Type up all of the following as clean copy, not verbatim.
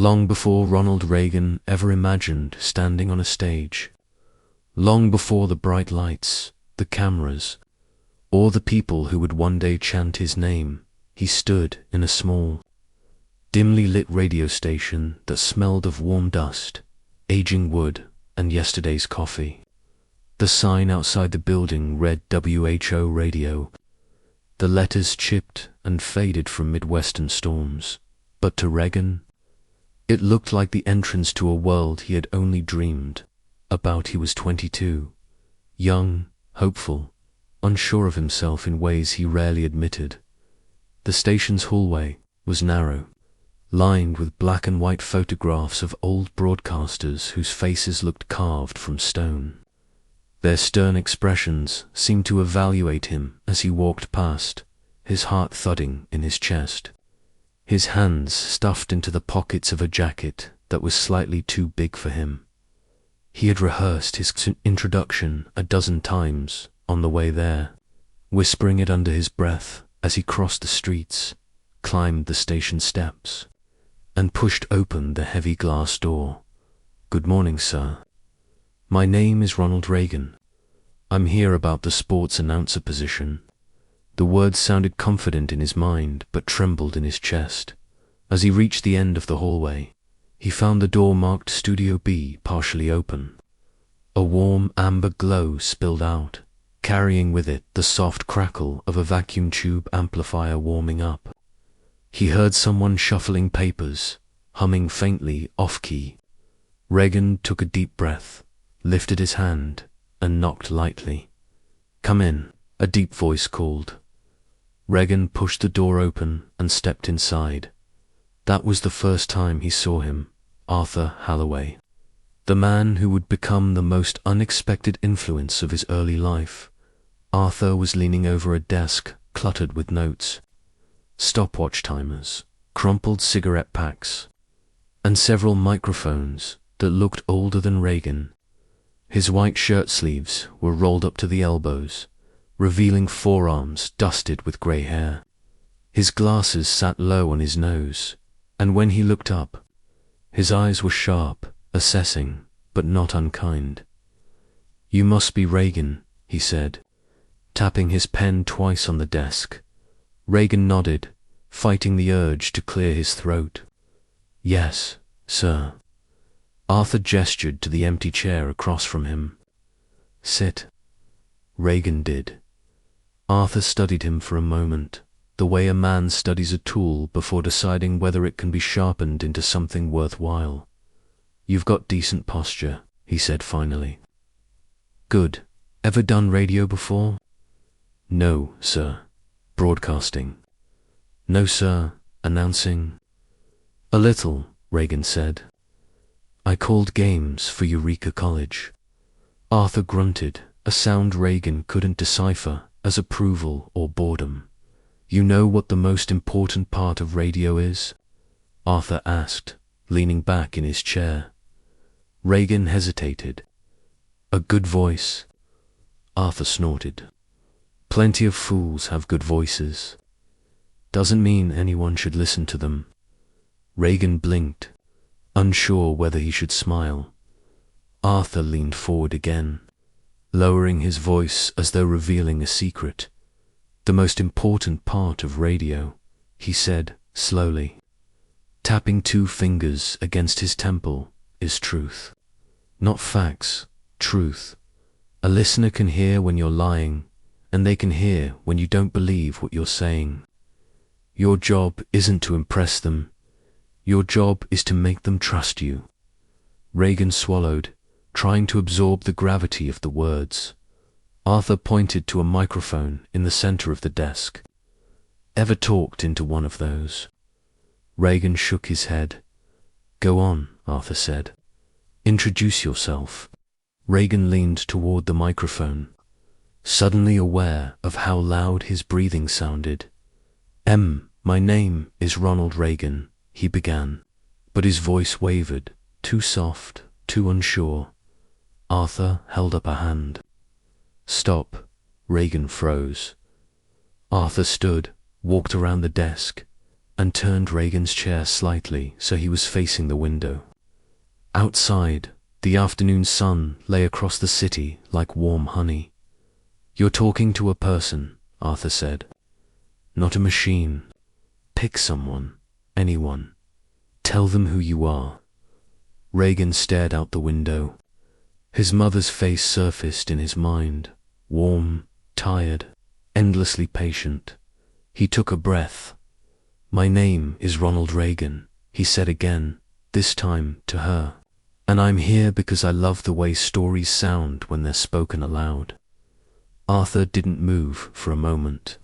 long before Ronald Reagan ever imagined standing on a stage, long before the bright lights, the cameras, or the people who would one day chant his name, he stood in a small, dimly lit radio station that smelled of warm dust, aging wood, and yesterday's coffee. The sign outside the building read WHO Radio. The letters chipped and faded from Midwestern storms, but to Reagan, it looked like the entrance to a world he had only dreamed about. He was 22, young, hopeful, unsure of himself in ways he rarely admitted. The station's hallway was narrow, lined with black and white photographs of old broadcasters whose faces looked carved from stone. Their stern expressions seemed to evaluate him as he walked past, his heart thudding in his chest, his hands stuffed into the pockets of a jacket that was slightly too big for him. He had rehearsed his introduction a dozen times on the way there, whispering it under his breath as he crossed the streets, climbed the station steps, and pushed open the heavy glass door. "Good morning, sir. My name is Ronald Reagan. I'm here about the sports announcer position." The words sounded confident in his mind, but trembled in his chest. As he reached the end of the hallway, he found the door marked Studio B partially open. A warm amber glow spilled out, carrying with it the soft crackle of a vacuum tube amplifier warming up. He heard someone shuffling papers, humming faintly off-key. Reagan took a deep breath, lifted his hand, and knocked lightly. "Come in," a deep voice called. Reagan pushed the door open and stepped inside. That was the first time he saw him, Arthur Halloway, the man who would become the most unexpected influence of his early life. Arthur was leaning over a desk cluttered with notes, stopwatch timers, crumpled cigarette packs, and several microphones that looked older than Reagan. His white shirt sleeves were rolled up to the elbows, revealing forearms dusted with grey hair. His glasses sat low on his nose, and when he looked up, his eyes were sharp, assessing, but not unkind. "You must be Reagan," he said, tapping his pen twice on the desk. Reagan nodded, fighting the urge to clear his throat. "Yes, sir." Arthur gestured to the empty chair across from him. "Sit." Reagan did. Arthur studied him for a moment, the way a man studies a tool before deciding whether it can be sharpened into something worthwhile. "You've got decent posture," he said finally. "Good. Ever done radio before?" "No, sir." "Broadcasting?" "No, sir." "Announcing?" "A little," Reagan said. "I called games for Eureka College." Arthur grunted, a sound Reagan couldn't decipher as approval or boredom. "You know what the most important part of radio is?" Arthur asked, leaning back in his chair. Reagan hesitated. "A good voice." Arthur snorted. "Plenty of fools have good voices. Doesn't mean anyone should listen to them." Reagan blinked, unsure whether he should smile. Arthur leaned forward again, lowering his voice as though revealing a secret. "The most important part of radio," he said slowly, tapping 2 fingers against his temple, "is truth. Not facts, truth. A listener can hear when you're lying, and they can hear when you don't believe what you're saying. Your job isn't to impress them. Your job is to make them trust you." Reagan swallowed, trying to absorb the gravity of the words. Arthur pointed to a microphone in the center of the desk. "Ever talked into one of those?" Reagan shook his head. "Go on," Arthur said. "Introduce yourself." Reagan leaned toward the microphone, suddenly aware of how loud his breathing sounded. My name is Ronald Reagan," he began, but his voice wavered, too soft, too unsure. Arthur held up a hand. "Stop." Reagan froze. Arthur stood, walked around the desk, and turned Reagan's chair slightly so he was facing the window. Outside, the afternoon sun lay across the city like warm honey. "You're talking to a person," Arthur said. "Not a machine. Pick someone, anyone. Tell them who you are." Reagan stared out the window. His mother's face surfaced in his mind, warm, tired, endlessly patient. He took a breath. "My name is Ronald Reagan," he said again, this time to her. "And I'm here because I love the way stories sound when they're spoken aloud." Arthur didn't move for a moment.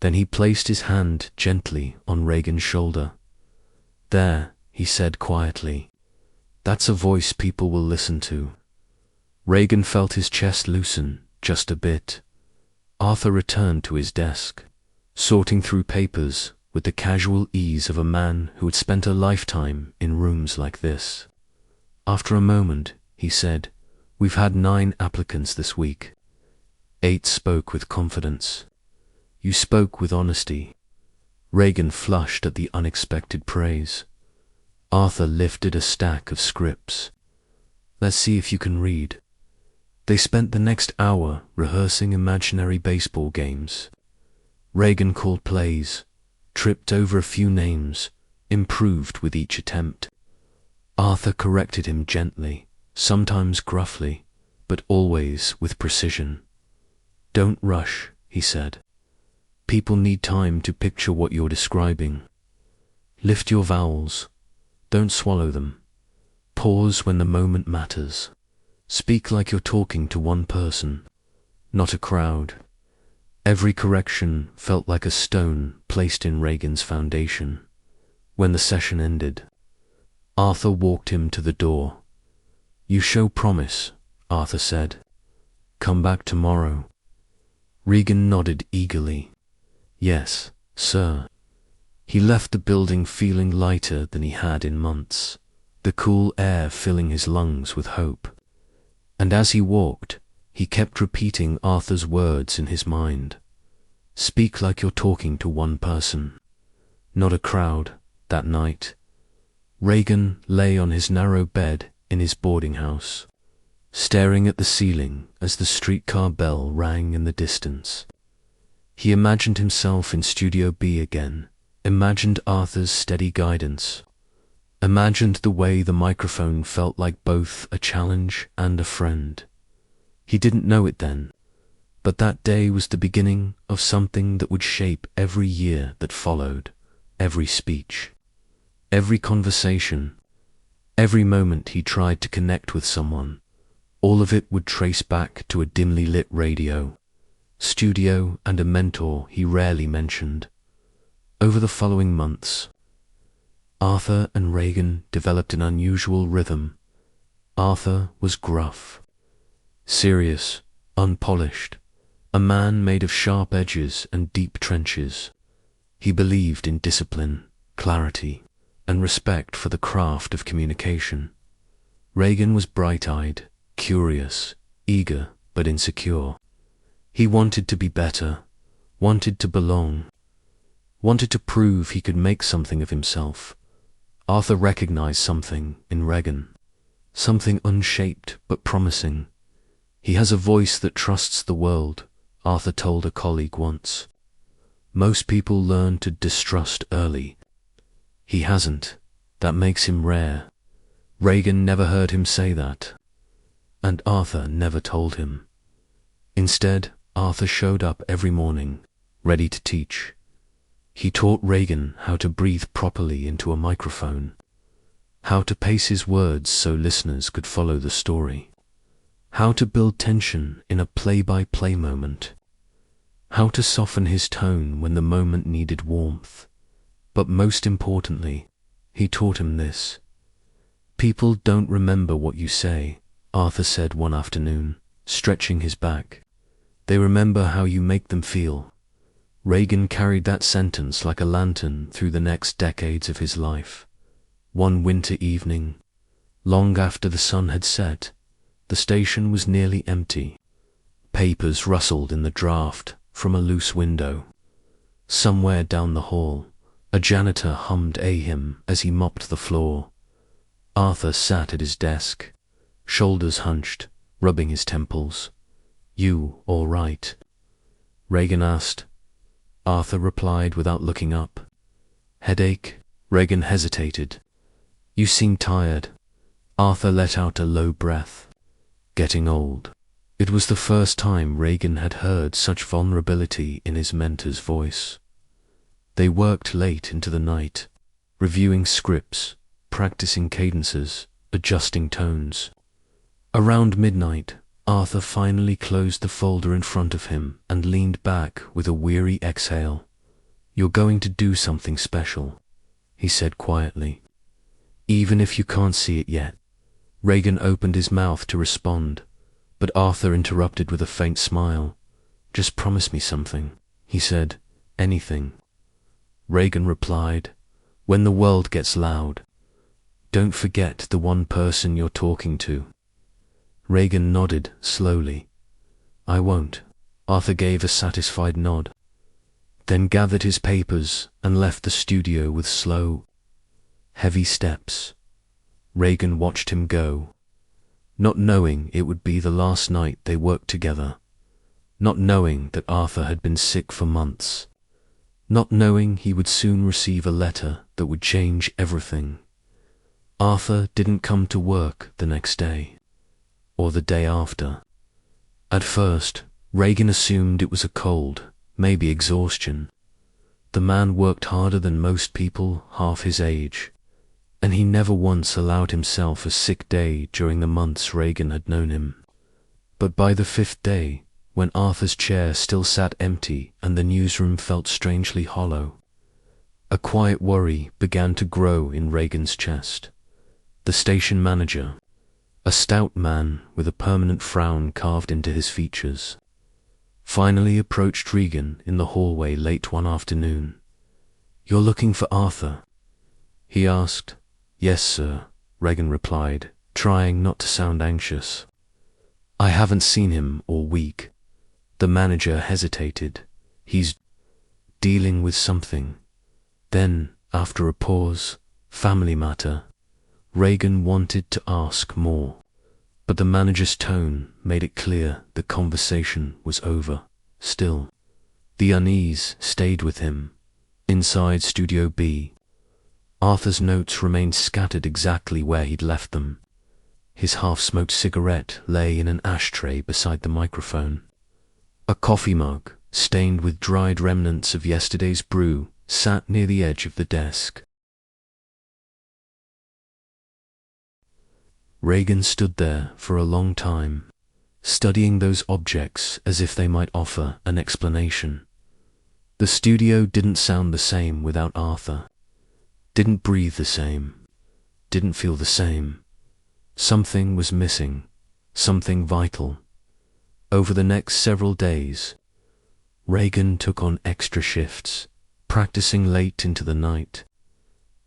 Then he placed his hand gently on Reagan's shoulder. "There," he said quietly. "That's a voice people will listen to." Reagan felt his chest loosen just a bit. Arthur returned to his desk, sorting through papers with the casual ease of a man who had spent a lifetime in rooms like this. After a moment, he said, "We've had 9 applicants this week. 8 spoke with confidence. You spoke with honesty." Reagan flushed at the unexpected praise. Arthur lifted a stack of scripts. "Let's see if you can read." They spent the next hour rehearsing imaginary baseball games. Reagan called plays, tripped over a few names, improved with each attempt. Arthur corrected him gently, sometimes gruffly, but always with precision. "Don't rush," he said. "People need time to picture what you're describing. Lift your vowels. Don't swallow them. Pause when the moment matters. Speak like you're talking to one person, not a crowd." Every correction felt like a stone placed in Reagan's foundation. When the session ended, Arthur walked him to the door. "You show promise," Arthur said. "Come back tomorrow." Reagan nodded eagerly. "Yes, sir." He left the building feeling lighter than he had in months, the cool air filling his lungs with hope. And as he walked, he kept repeating Arthur's words in his mind. "Speak like you're talking to one person, not a crowd." That night, Reagan lay on his narrow bed in his boarding house, staring at the ceiling as the streetcar bell rang in the distance. He imagined himself in Studio B again, imagined Arthur's steady guidance, imagined the way the microphone felt like both a challenge and a friend. He didn't know it then, but that day was the beginning of something that would shape every year that followed, every speech, every conversation, every moment he tried to connect with someone. All of it would trace back to a dimly lit radio, studio, and a mentor he rarely mentioned. Over the following months, Arthur and Reagan developed an unusual rhythm. Arthur was gruff, serious, unpolished, a man made of sharp edges and deep trenches. He believed in discipline, clarity, and respect for the craft of communication. Reagan was bright-eyed, curious, eager, but insecure. He wanted to be better, wanted to belong, wanted to prove he could make something of himself. Arthur recognized something in Reagan, something unshaped but promising. "He has a voice that trusts the world," Arthur told a colleague once. "Most people learn to distrust early. He hasn't. That makes him rare." Reagan never heard him say that, and Arthur never told him. Instead, Arthur showed up every morning, ready to teach. He taught Reagan how to breathe properly into a microphone, how to pace his words so listeners could follow the story, how to build tension in a play-by-play moment, how to soften his tone when the moment needed warmth. But most importantly, he taught him this. "People don't remember what you say," Arthur said one afternoon, stretching his back. "They remember how you make them feel." Reagan carried that sentence like a lantern through the next decades of his life. One winter evening, long after the sun had set, the station was nearly empty. Papers rustled in the draft from a loose window. Somewhere down the hall, A janitor hummed a hymn as he mopped the floor. Arthur sat at his desk, shoulders hunched, rubbing his temples. "You all right?" Reagan asked. Arthur replied without looking up. "Headache?" Reagan hesitated. "You seem tired." Arthur let out a low breath. "Getting old." It was the first time Reagan had heard such vulnerability in his mentor's voice. They worked late into the night, reviewing scripts, practicing cadences, adjusting tones. Around midnight, Arthur finally closed the folder in front of him and leaned back with a weary exhale. "You're going to do something special," he said quietly. "Even if you can't see it yet." Reagan opened his mouth to respond, but Arthur interrupted with a faint smile. "Just promise me something," he said. "Anything." Reagan replied, "When the world gets loud, don't forget the one person you're talking to." Reagan nodded slowly. "I won't." Arthur gave a satisfied nod, then gathered his papers and left the studio with slow, heavy steps. Reagan watched him go, not knowing it would be the last night they worked together, not knowing that Arthur had been sick for months, not knowing he would soon receive a letter that would change everything. Arthur didn't come to work the next day, or the day after. At first, Reagan assumed it was a cold, maybe exhaustion. The man worked harder than most people half his age, and he never once allowed himself a sick day during the months Reagan had known him. But by the 5th day, when Arthur's chair still sat empty and the newsroom felt strangely hollow, a quiet worry began to grow in Reagan's chest. The station manager, a stout man with a permanent frown carved into his features, finally approached Reagan in the hallway late one afternoon. "You're looking for Arthur?" he asked. "Yes, sir," Reagan replied, trying not to sound anxious. "I haven't seen him all week." The manager hesitated. "He's dealing with something." Then, after a pause, "Family matter." Reagan wanted to ask more, but the manager's tone made it clear the conversation was over. Still, the unease stayed with him. Inside Studio B, Arthur's notes remained scattered exactly where he'd left them. His half-smoked cigarette lay in an ashtray beside the microphone. A coffee mug, stained with dried remnants of yesterday's brew, sat near the edge of the desk. Reagan stood there for a long time, studying those objects as if they might offer an explanation. The studio didn't sound the same without Arthur, didn't breathe the same, didn't feel the same. Something was missing, something vital. Over the next several days, Reagan took on extra shifts, practicing late into the night,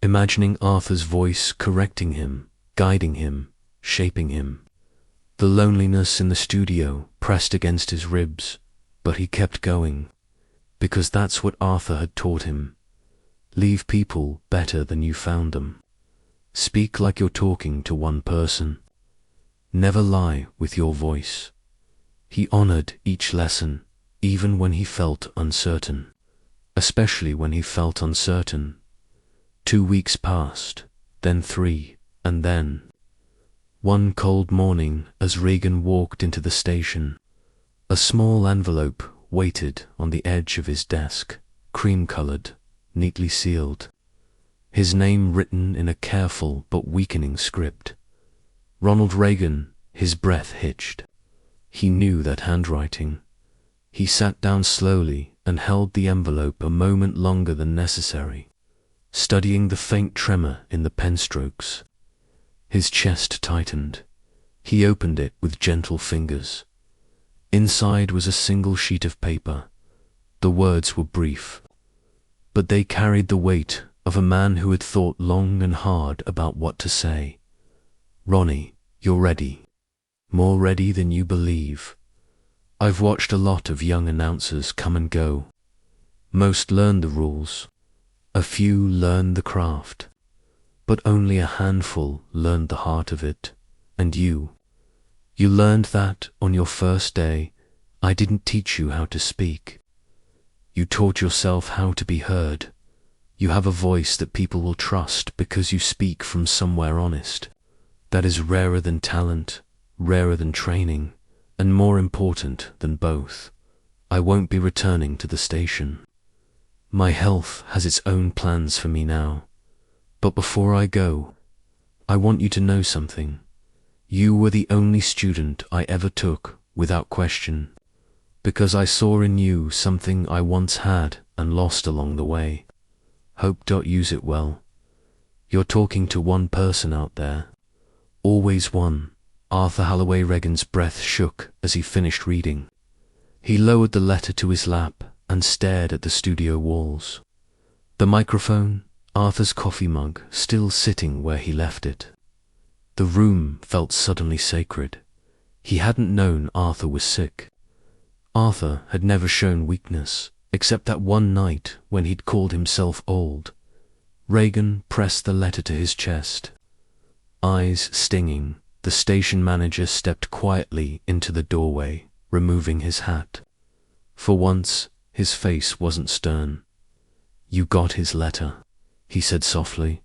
imagining Arthur's voice correcting him, guiding him, shaping him. The loneliness in the studio pressed against his ribs, but he kept going, because that's what Arthur had taught him. Leave people better than you found them. Speak like you're talking to one person. Never lie with your voice. He honored each lesson, even when he felt uncertain, especially when he felt uncertain. 2 weeks passed, then 3, and then one cold morning as Reagan walked into the station, a small envelope waited on the edge of his desk, cream-colored, neatly sealed. His name written in a careful but weakening script. Ronald Reagan. His breath hitched. He knew that handwriting. He sat down slowly and held the envelope a moment longer than necessary, studying the faint tremor in the pen strokes. His chest tightened. He opened it with gentle fingers. Inside was a single sheet of paper. The words were brief, but they carried the weight of a man who had thought long and hard about what to say. "Ronnie, you're ready. More ready than you believe. I've watched a lot of young announcers come and go. Most learn the rules, A few learned the craft, but only a handful learned the heart of it. And you learned that on your first day I didn't teach you how to speak. You taught yourself how to be heard. You have a voice that people will trust because you speak from somewhere honest. That is rarer than talent, rarer than training, and more important than both. I won't be returning to the station. My health has its own plans for me now. But before I go, I want you to know something. You were the only student I ever took without question, because I saw in you something I once had and lost along the way. Use it well. You're talking to one person out there. Always one. Arthur Halloway Reagan's breath shook as he finished reading. He lowered the letter to his lap and stared at the studio walls. The microphone, Arthur's coffee mug, still sitting where he left it. The room felt suddenly sacred. He hadn't known Arthur was sick. Arthur had never shown weakness, except that one night when he'd called himself old. Reagan pressed the letter to his chest. Eyes stinging, the station manager stepped quietly into the doorway, removing his hat. For once, his face wasn't stern. "You got his letter," he said softly.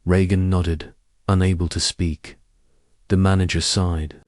Reagan nodded, unable to speak. The manager sighed.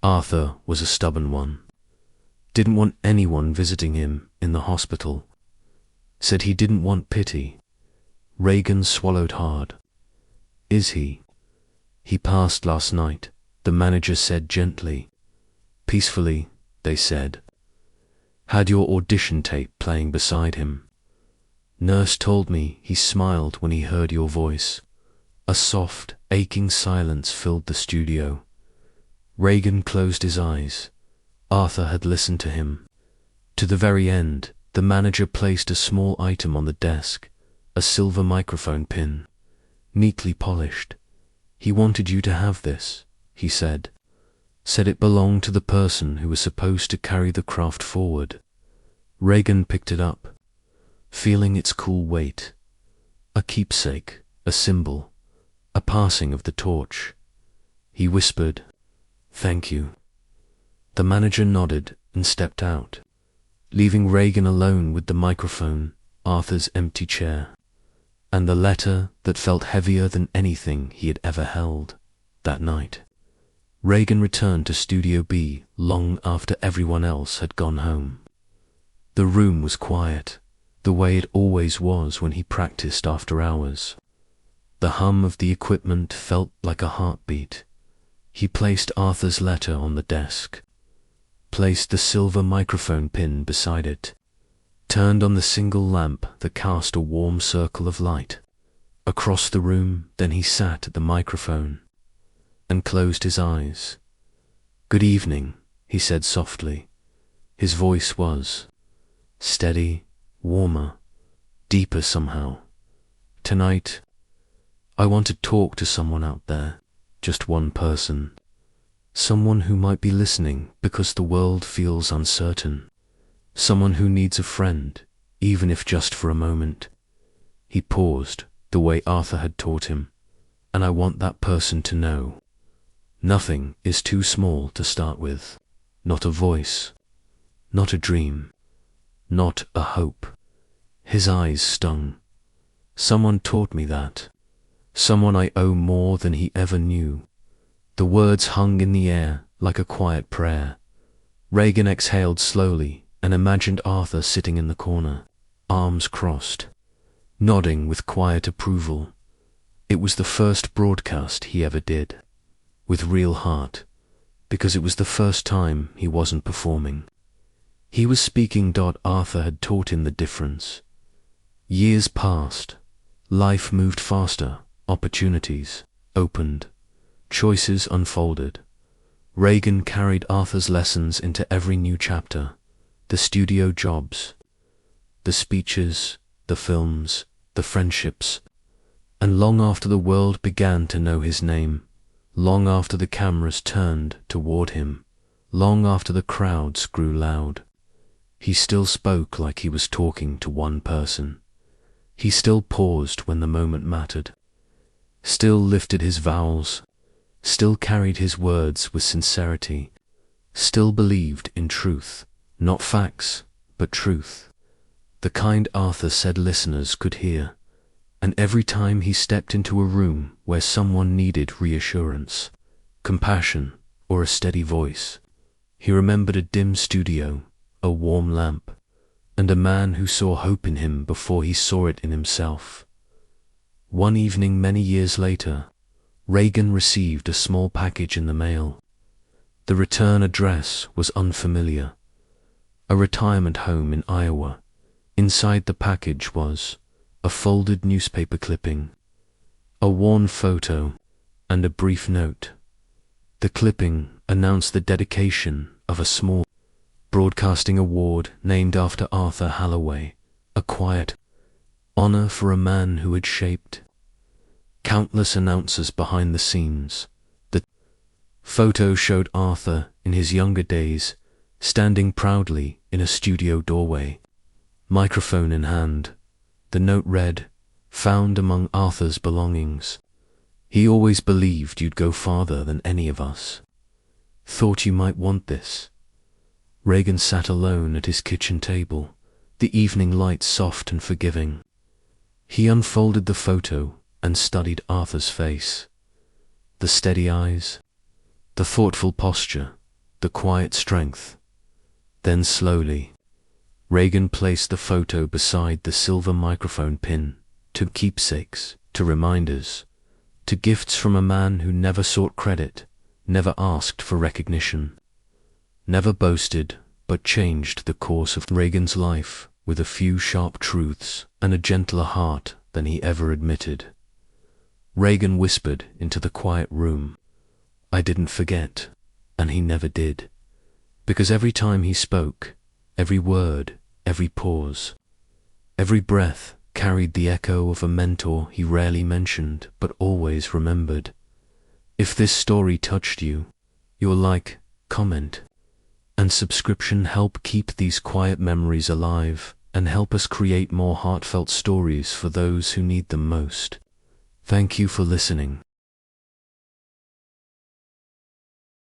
Arthur was a stubborn one. Didn't want anyone visiting him in the hospital. Said he didn't want pity. Reagan swallowed hard. "Is he?" "He passed last night," the manager said gently. "Peacefully," they said. "Had your audition tape playing beside him. Nurse told me he smiled when he heard your voice." A soft, aching silence filled the studio. Reagan closed his eyes. Arthur had listened to him. To the very end, the manager placed a small item on the desk, a silver microphone pin, neatly polished. "He wanted you to have this," he said. Said it belonged to the person who was supposed to carry the craft forward. Reagan picked it up, feeling its cool weight. A keepsake, a symbol, a passing of the torch. He whispered, "Thank you." The manager nodded and stepped out, leaving Reagan alone with the microphone, Arthur's empty chair, and the letter that felt heavier than anything he had ever held that night. Reagan returned to Studio B long after everyone else had gone home. The room was quiet, the way it always was when he practiced after hours. The hum of the equipment felt like a heartbeat. He placed Arthur's letter on the desk, placed the silver microphone pin beside it, turned on the single lamp that cast a warm circle of light across the room. Then he sat at the microphone and closed his eyes. "Good evening," he said softly. His voice was steady, warmer, deeper somehow. "Tonight, I want to talk to someone out there, just one person. Someone who might be listening because the world feels uncertain. Someone who needs a friend, even if just for a moment." He paused, the way Arthur had taught him. "And I want that person to know nothing is too small to start with. Not a voice, not a dream, not a hope." His eyes stung. "Someone taught me that. Someone I owe more than he ever knew." The words hung in the air like a quiet prayer. Reagan exhaled slowly and imagined Arthur sitting in the corner, arms crossed, nodding with quiet approval. It was the first broadcast he ever did, with real heart, because it was the first time he wasn't performing. He was speaking. Arthur had taught him the difference. Years passed. Life moved faster. Opportunities opened. Choices unfolded. Reagan carried Arthur's lessons into every new chapter. The studio jobs, the speeches, the films, the friendships. And long after the world began to know his name, long after the cameras turned toward him, long after the crowds grew loud, he still spoke like he was talking to one person. He still paused when the moment mattered, still lifted his vowels, still carried his words with sincerity, still believed in truth, not facts, but truth. The kind Arthur said listeners could hear, and every time he stepped into a room where someone needed reassurance, compassion, or a steady voice, he remembered a dim studio, a warm lamp, and a man who saw hope in him before he saw it in himself. One evening many years later, Reagan received a small package in the mail. The return address was unfamiliar. A retirement home in Iowa. Inside the package was a folded newspaper clipping, a worn photo, and a brief note. The clipping announced the dedication of a small broadcasting award named after Arthur Halloway, a quiet honor for a man who had shaped countless announcers behind the scenes. The photo showed Arthur in his younger days, standing proudly in a studio doorway, microphone in hand. The note read, "Found among Arthur's belongings. He always believed you'd go farther than any of us. Thought you might want this." Reagan sat alone at his kitchen table, the evening light soft and forgiving. He unfolded the photo and studied Arthur's face. The steady eyes, the thoughtful posture, the quiet strength. Then slowly, Reagan placed the photo beside the silver microphone pin, to keepsakes, to reminders, to gifts from a man who never sought credit, never asked for recognition, never boasted, but changed the course of Reagan's life with a few sharp truths and a gentler heart than he ever admitted. Reagan whispered into the quiet room, "I didn't forget," and he never did, because every time he spoke, every word, every pause, every breath carried the echo of a mentor he rarely mentioned but always remembered. If this story touched you, your like, comment, and subscription help keep these quiet memories alive and help us create more heartfelt stories for those who need them most. Thank you for listening.